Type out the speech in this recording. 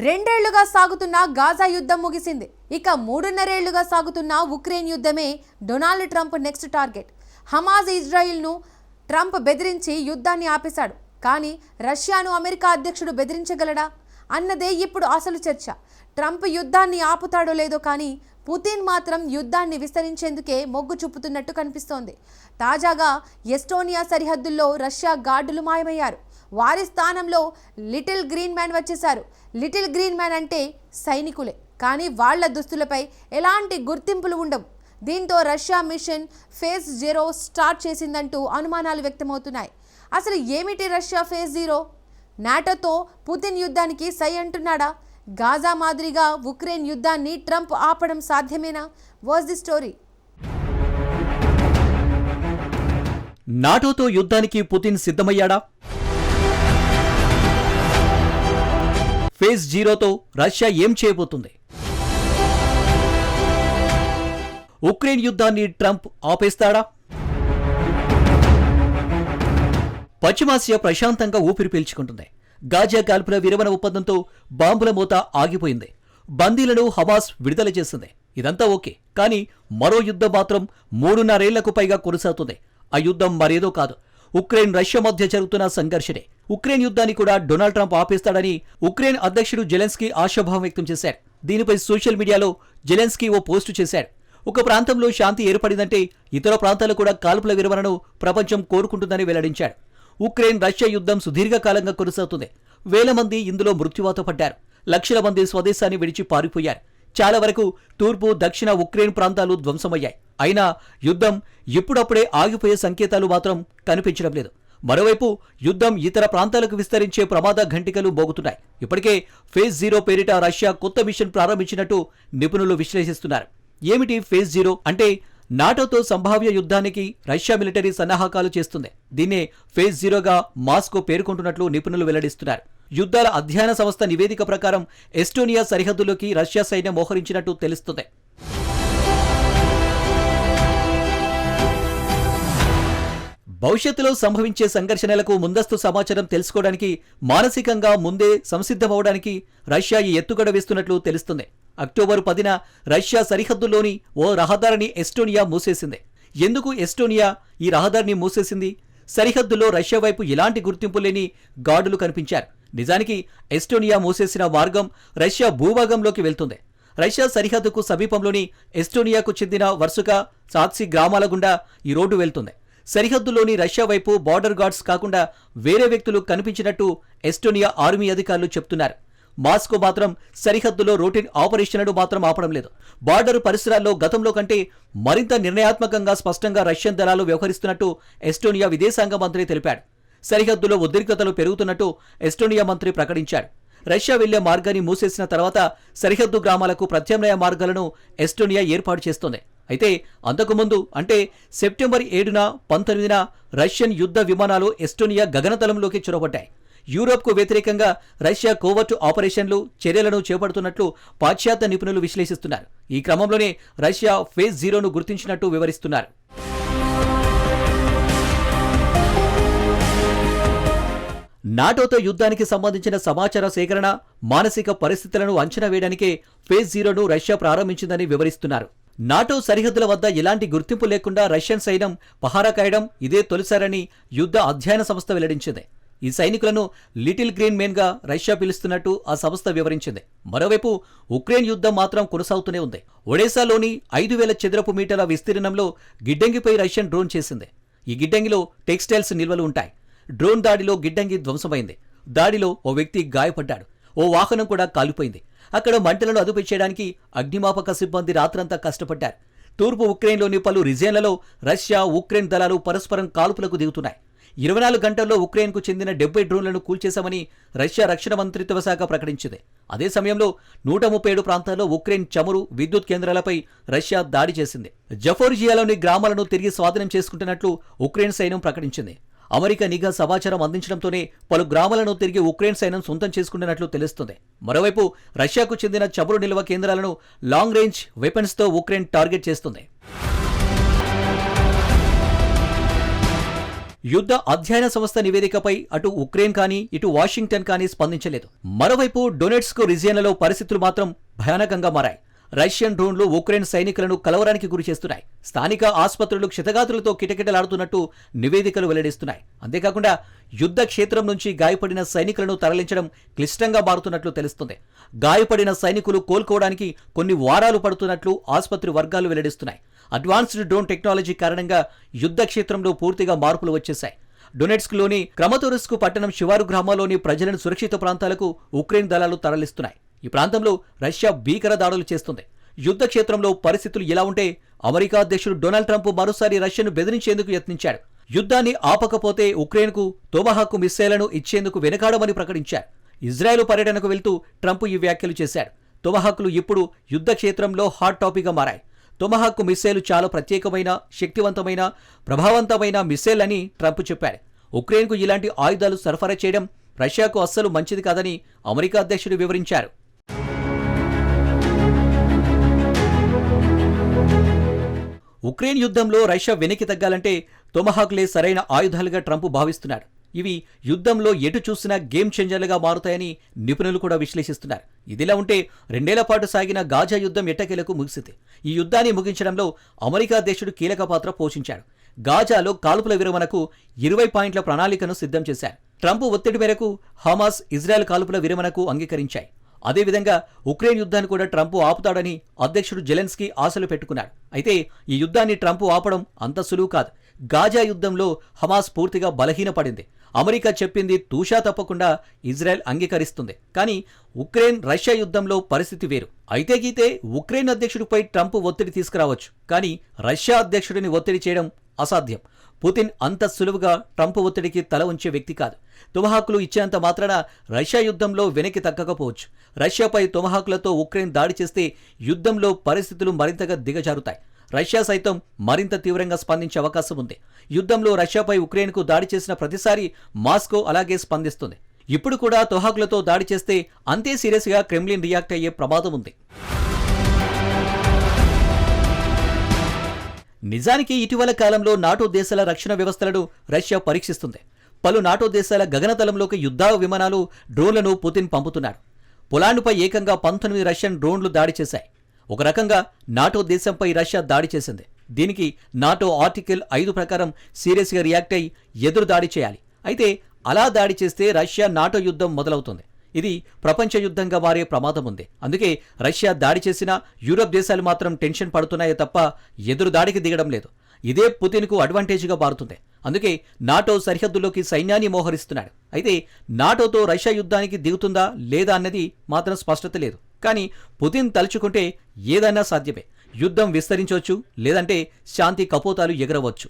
రెండేళ్లుగా సాగుతున్న గాజా యుద్ధం ముగిసింది. ఇక 3.5 సాగుతున్న ఉక్రెయిన్ యుద్ధమే Donald Trump next target. Hamas ఇజ్రాయిల్ను ట్రంప్ బెదిరించి యుద్ధాన్ని ఆపేశాడు. కానీ రష్యాను అమెరికా అధ్యక్షుడు బెదిరించగలడా అన్నదే ఇప్పుడు అసలు చర్చ. ట్రంప్ యుద్ధాన్ని ఆపుతాడో లేదో కానీ పుతిన్ మాత్రం యుద్ధాన్ని విస్తరించేందుకే మొగ్గు చూపుతున్నట్టు కనిపిస్తోంది. తాజాగా ఎస్టోనియా సరిహద్దుల్లో రష్యా గార్డులు మాయమయ్యారు. వారి స్థానంలో లిటిల్ గ్రీన్ మ్యాన్ వచ్చేశారు. లిటిల్ గ్రీన్ మ్యాన్ అంటే సైనికులే, కానీ వాళ్ల దుస్తులపై ఎలాంటి గుర్తింపులు ఉండవు. దీంతో రష్యా మిషన్ ఫేజ్ 0 స్టార్ట్ చేసిందంటూ అనుమానాలు వ్యక్తమవుతున్నాయి. అసలు ఏమిటి రష్యా ఫేజ్ 0? నాటోతో పుతిన్ యుద్ధానికి సై అంటున్నాడా? గాజా మాదిరిగా ఉక్రెయిన్ యుద్ధాన్ని ట్రంప్ ఆపడం సాధ్యమేనా? Watch the story. నాటోతో యుద్ధానికి పుతిన్ సిద్ధమయ్యాడా? ఫేజ్ 0తో రష్యా ఏం చేయబోతుంది? ఉక్రెయిన్ యుద్ధాన్ని ట్రంప్ ఆపేస్తాడా? పశ్చిమాసియా ప్రశాంతంగా ఊపిరి పీల్చుకుంటుంది. గాజా కాల్పుల విరమణ ఒప్పందంతో బాంబుల మోత ఆగిపోయింది. బందీలను హమాస్ విడుదల చేసింది. ఇదంతా ఓకే, కానీ మరో యుద్ధం మాత్రం 3.5 పైగా కొనసాగుతుంది. ఆ యుద్ధం మరేదో కాదు, ఉక్రెయిన్ రష్యా మధ్య జరుగుతున్న సంఘర్షణే. ఉక్రెయిన్ యుద్ధాన్ని కూడా డొనాల్డ్ ట్రంప్ ఆపేస్తాడని ఉక్రెయిన్ అధ్యక్షుడు జెలెన్స్కీ ఆశాభావం వ్యక్తం చేశారు. దీనిపై సోషల్ మీడియాలో జెలెన్స్కీ ఓ పోస్టు చేశాడు. ఒక ప్రాంతంలో శాంతి ఏర్పడిందంటే ఇతర ప్రాంతాలు కూడా కాల్పుల విరమణను ప్రపంచం కోరుకుంటుందని వెల్లడించాడు. ఉక్రెయిన్ రష్యా యుద్ధం సుదీర్ఘకాలంగా కొనసాగుతుంది. వేల మంది ఇందులో మృత్యువాత పడ్డారు. లక్షల మంది స్వదేశాన్ని విడిచి పారిపోయారు. చాలా వరకు తూర్పు దక్షిణ ఉక్రెయిన్ ప్రాంతాలు ధ్వంసమయ్యాయి. అయినా యుద్ధం ఇప్పుడప్పుడే ఆగిపోయే సంకేతాలు మాత్రం కనిపించడం లేదు. మరోవైపు యుద్ధం ఇతర ప్రాంతాలకు విస్తరించే ప్రమాద ఘంటికలు మోగుతున్నాయి. ఇప్పటికే ఫేజ్ 0 పేరిట రష్యా కొత్త మిషన్ ప్రారంభించినట్టు నిపుణులు విశ్లేషిస్తున్నారు. ఏమిటి ఫేజ్ 0 అంటే? నాటోతో సంభావ్య యుద్ధానికి రష్యా మిలిటరీ సన్నాహకాలు చేస్తుంది. దీన్నే ఫేజ్ 0గా మాస్కో పేర్కొంటున్నట్లు నిపుణులు వెల్లడిస్తున్నారు. యుద్ధాల అధ్యయన సంస్థ నివేదిక ప్రకారం ఎస్టోనియా సరిహద్దులోకి రష్యా సైన్యం మోహరించినట్టు తెలుస్తుంది. భవిష్యత్తులో సంభవించే సంఘర్షణలకు ముందస్తు సమాచారం తెలుసుకోవడానికి, మానసికంగా ముందే సంసిద్ధమవడానికి రష్యా ఈ ఎత్తుగడ వేస్తున్నట్లు తెలుస్తుంది. అక్టోబర్ 10న రష్యా సరిహద్దుల్లోని ఓ రహదారిని ఎస్టోనియా మూసేసింది. ఎందుకు ఎస్టోనియా ఈ రహదారిని మూసేసింది? సరిహద్దులో రష్యా వైపు ఎలాంటి గుర్తింపు లేని గార్డులు కనిపించారు. నిజానికి ఎస్టోనియా మూసేసిన మార్గం రష్యా భూభాగంలోకి వెళ్తుంది. రష్యా సరిహద్దుకు సమీపంలోని ఎస్టోనియాకు చెందిన వర్సుకా, సాత్సి గ్రామాల గుండా ఈ రోడ్డు వెళ్తుంది. సరిహద్దులోని రష్యా వైపు బార్డర్ గార్డ్స్ కాకుండా వేరే వ్యక్తులు కనిపించినట్టు ఎస్టోనియా ఆర్మీ అధికారులు చెప్తున్నారు. మాస్కో మాత్రం సరిహద్దులో రొటీన్ ఆపరేషన్లను మాత్రం ఆపడం లేదు. బార్డర్ పరిసరాల్లో గతంలో కంటే మరింత నిర్ణయాత్మకంగా స్పష్టంగా రష్యన్ దళాలు వ్యవహరిస్తున్నట్టు ఎస్టోనియా విదేశాంగ మంత్రి తెలిపాడు. సరిహద్దులో ఉద్రిక్తతలు పెరుగుతున్నట్టు ఎస్టోనియా మంత్రి ప్రకటించాడు. రష్యా వెళ్లే మార్గాన్ని మూసేసిన తర్వాత సరిహద్దు గ్రామాలకు ప్రత్యామ్నాయ మార్గాలను ఎస్టోనియా ఏర్పాటు చేస్తోంది. అయితే అంతకుముందు అంటే సెప్టెంబర్ 7న 19న రష్యన్ యుద్ధ విమానాలు ఎస్టోనియా గగనతలంలోకి చొరబడ్డాయి. యూరోప్కు వ్యతిరేకంగా రష్యా కోవర్టు ఆపరేషన్లు, చర్యలను చేపడుతున్నట్లు పాశ్చాత్య నిపుణులు విశ్లేషిస్తున్నారు. ఈ క్రమంలోనే రష్యా ఫేజ్ 0ను గుర్తించినట్టు వివరిస్తున్నారు. నాటోతో యుద్ధానికి సంబంధించిన సమాచార సేకరణ, మానసిక పరిస్థితులను అంచనా వేయడానికే ఫేజ్ 0ను రష్యా ప్రారంభించిందని వివరిస్తున్నారు. నాటో సరిహద్దుల వద్ద ఎలాంటి గుర్తింపు లేకుండా రష్యన్ సైన్యం పహారా కాయడం ఇదే తొలిసారని యుద్ధ అధ్యయన సంస్థ వెల్లడించింది. ఈ సైనికులను లిటిల్ గ్రీన్ మెన్ గా రష్యా పిలుస్తున్నట్టు ఆ సంస్థ వివరించింది. మరోవైపు ఉక్రెయిన్ యుద్ధం మాత్రం కొనసాగుతూనే ఉంది. ఒడేసాలోని 5,000 చదరపు మీటర్ల విస్తీర్ణంలో గిడ్డంగిపై రష్యన్ డ్రోన్ చేసింది. ఈ గిడ్డంగిలో టెక్స్టైల్స్ నిల్వలు ఉంటాయి. డ్రోన్ దాడిలో గిడ్డంగి ధ్వంసమైంది. దాడిలో ఓ వ్యక్తి గాయపడ్డాడు. ఓ వాహనం కూడా కాలిపోయింది. అక్కడ మంటలను అదుపు చేయడానికి అగ్నిమాపక సిబ్బంది రాత్రంతా కష్టపడ్డారు. తూర్పు ఉక్రెయిన్లోని పలు రిజియన్లలో రష్యా, ఉక్రెయిన్ దళాలు పరస్పరం కాల్పులకు దిగుతున్నాయి. 24 గంటల్లో ఉక్రెయిన్కు చెందిన 70 డ్రోన్లను కూల్చేశామని రష్యా రక్షణ మంత్రిత్వ శాఖ ప్రకటించింది. అదే సమయంలో 137 ప్రాంతాల్లో ఉక్రెయిన్ చమురు, విద్యుత్ కేంద్రాలపై రష్యా దాడి చేసింది. జపోర్జియాలోని గ్రామాలను తిరిగి స్వాధీనం చేసుకుంటున్నట్లు ఉక్రెయిన్ సైన్యం ప్రకటించింది. అమెరికా నిఘా సమాచారం అందించడంతోనే పలు గ్రామాలను తిరిగి ఉక్రెయిన్ సైన్యం సొంతం చేసుకుంటున్నట్లు తెలుస్తుంది. మరోవైపు రష్యాకు చెందిన చమురు నిల్వ కేంద్రాలను లాంగ్ రేంజ్ వెపన్స్తో ఉక్రెయిన్ టార్గెట్ చేస్తుంది. యుద్ధ అధ్యయన సంస్థ నివేదికపై అటు ఉక్రెయిన్ కానీ ఇటు వాషింగ్టన్ కానీ స్పందించలేదు. మరోవైపు డొనెట్స్క్ రీజియన్లలో పరిస్థితులు మాత్రం భయానకంగా మారాయి. రష్యన్ డ్రోన్లు ఉక్రెయిన్ సైనికులను కలవరానికి గురి చేస్తున్నాయి. స్థానిక ఆసుపత్రులు క్షతగాతులతో కిటకిటలాడుతున్నట్టు నివేదికలు వెల్లడిస్తున్నాయి. అంతేకాకుండా యుద్ధ క్షేత్రం నుంచి గాయపడిన సైనికులను తరలించడం క్లిష్టంగా మారుతున్నట్లు తెలుస్తుంది. గాయపడిన సైనికులు కోలుకోవడానికి కొన్ని వారాలు పడుతున్నట్లు ఆసుపత్రి వర్గాలు వెల్లడిస్తున్నాయి. అడ్వాన్స్డ్ డ్రోన్ టెక్నాలజీ కారణంగా యుద్ధ క్షేత్రంలో పూర్తిగా మార్పులు వచ్చేశాయి. డొనెట్స్క్లోని క్రమతోరుస్క్ పట్టణం శివారు గ్రామాల్లోని ప్రజలను సురక్షిత ప్రాంతాలకు ఉక్రెయిన్ దళాలు తరలిస్తున్నాయి. ఈ ప్రాంతంలో రష్యా భీకర దాడులు చేస్తుంది. యుద్ధ క్షేత్రంలో పరిస్థితులు ఇలా ఉంటే అమెరికా అధ్యక్షుడు డొనాల్డ్ ట్రంప్ మరోసారి రష్యాను బెదిరించేందుకు యత్నించాడు. యుద్ధాన్ని ఆపకపోతే ఉక్రెయిన్కు తోమహాక్ మిస్సైళ్లను ఇచ్చేందుకు వెనకాడమని ప్రకటించారు. ఇజ్రాయెల్ పర్యటనకు వెళ్తూ ట్రంప్ ఈ వ్యాఖ్యలు చేశాడు. తోమహాక్లు ఇప్పుడు యుద్ధ క్షేత్రంలో హాట్ టాపిక్గా మారాయి. తోమహాక్ మిస్సైల్ చాలా ప్రత్యేకమైన, శక్తివంతమైన, ప్రభావవంతమైన మిస్సైల్ అని ట్రంప్ చెప్పారు. ఉక్రెయిన్కు ఇలాంటి ఆయుధాలు సరఫరా చేయడం రష్యాకు అస్సలు మంచిది కాదని అమెరికా అధ్యక్షుడు వివరించారు. ఉక్రెయిన్ యుద్ధంలో రష్యా వెనక్కి తగ్గాలంటే తోమహాక్లే సరైన ఆయుధాలుగా ట్రంప్ భావిస్తున్నాడు. ఇవి యుద్ధంలో ఎటు చూసినా గేమ్ చేంజర్లుగా మారుతాయని నిపుణులు కూడా విశ్లేషిస్తున్నారు. ఇదిలా ఉంటే 2 ఏళ్ల పాటు సాగిన గాజా యుద్ధం ఎట్టకేలకు ముగిసింది. ఈ యుద్ధాన్ని ముగించడంలో అమెరికా అధ్యక్షుడు కీలక పాత్ర పోషించాడు. గాజాలో కాల్పుల విరమణకు 20 పాయింట్ల ప్రణాళికను సిద్ధం చేశారు. ట్రంప్ ఒత్తిడి మేరకు హమాస్, ఇజ్రాయెల్ కాల్పుల విరమణకు అంగీకరించాయి. అదేవిధంగా ఉక్రెయిన్ యుద్ధాన్ని కూడా ట్రంప్ ఆపుతాడని అధ్యక్షుడు జెలెన్స్కీ ఆశలు పెట్టుకున్నాడు. అయితే ఈ యుద్ధాన్ని ట్రంప్ ఆపడం అంత సులువు కాదు. గాజా యుద్ధంలో హమాస్ పూర్తిగా బలహీనపడింది. అమెరికా చెప్పింది తూషా తప్పకుండా ఇజ్రాయెల్ అంగీకరిస్తుంది. కానీ ఉక్రెయిన్ రష్యా యుద్ధంలో పరిస్థితి వేరు. అయితే గీతే ఉక్రెయిన్ అధ్యక్షుడిపై ట్రంప్ ఒత్తిడి తీసుకురావచ్చు. కానీ రష్యా అధ్యక్షుడిని ఒత్తిడి చేయడం అసాధ్యం. పుతిన్ అంత సులువుగా ట్రంప్ ఒత్తిడికి తల ఉంచే వ్యక్తి కాదు. తొమహాకులు ఇచ్చినంత మాత్రాన రష్యా యుద్ధంలో వెనక్కి తగ్గకపోవచ్చు. రష్యాపై తొమహాకులతో ఉక్రెయిన్ దాడి చేస్తే యుద్ధంలో పరిస్థితులు మరింతగా దిగజారుతాయి. రష్యా సైతం మరింత తీవ్రంగా స్పందించే అవకాశం ఉంది. యుద్ధంలో రష్యాపై ఉక్రెయిన్కు దాడి చేసిన ప్రతిసారి మాస్కో అలాగే స్పందిస్తుంది. ఇప్పుడు కూడా తొహాకులతో దాడి చేస్తే అంతే సీరియస్గా క్రెమ్లిన్ రియాక్ట్ అయ్యే ప్రమాదం ఉంది. నిజానికి ఇటీవల కాలంలో నాటో దేశాల రక్షణ వ్యవస్థలను రష్యా పరీక్షిస్తుంది. పలు నాటో దేశాల గగనతలంలోకి యుద్ధ విమానాలు, డ్రోన్లను పుతిన్ పంపుతున్నాడు. పోలాండ్పై ఏకంగా 19 రష్యన్ డ్రోన్లు దాడి చేశాయి. ఒక రకంగా నాటో దేశంపై రష్యా దాడి చేసింది. దీనికి నాటో ఆర్టికల్ 5 ప్రకారం సీరియస్గా రియాక్ట్ అయి ఎదురు దాడి చేయాలి. అయితే అలా దాడి చేస్తే రష్యా నాటో యుద్ధం మొదలవుతుంది. ఇది ప్రపంచ యుద్ధంగా మారే ప్రమాదం ఉంది. అందుకే రష్యా దాడి చేసినా యూరప్ దేశాలు మాత్రం టెన్షన్ పడుతున్నాయే తప్ప ఎదురు దాడికి దిగడం లేదు. ఇదే పుతిన్కు అడ్వాంటేజ్గా మారుతుంది. అందుకే నాటో సరిహద్దులోకి సైన్యాన్ని మోహరిస్తున్నాడు. అయితే నాటోతో రష్యా యుద్ధానికి దిగుతుందా లేదా అన్నది మాత్రం స్పష్టత లేదు. కానీ పుతిన్ తలుచుకుంటే ఏదైనా సాధ్యమే. యుద్ధం విస్తరించవచ్చు, లేదంటే శాంతి కపోతాలు ఎగరవచ్చు.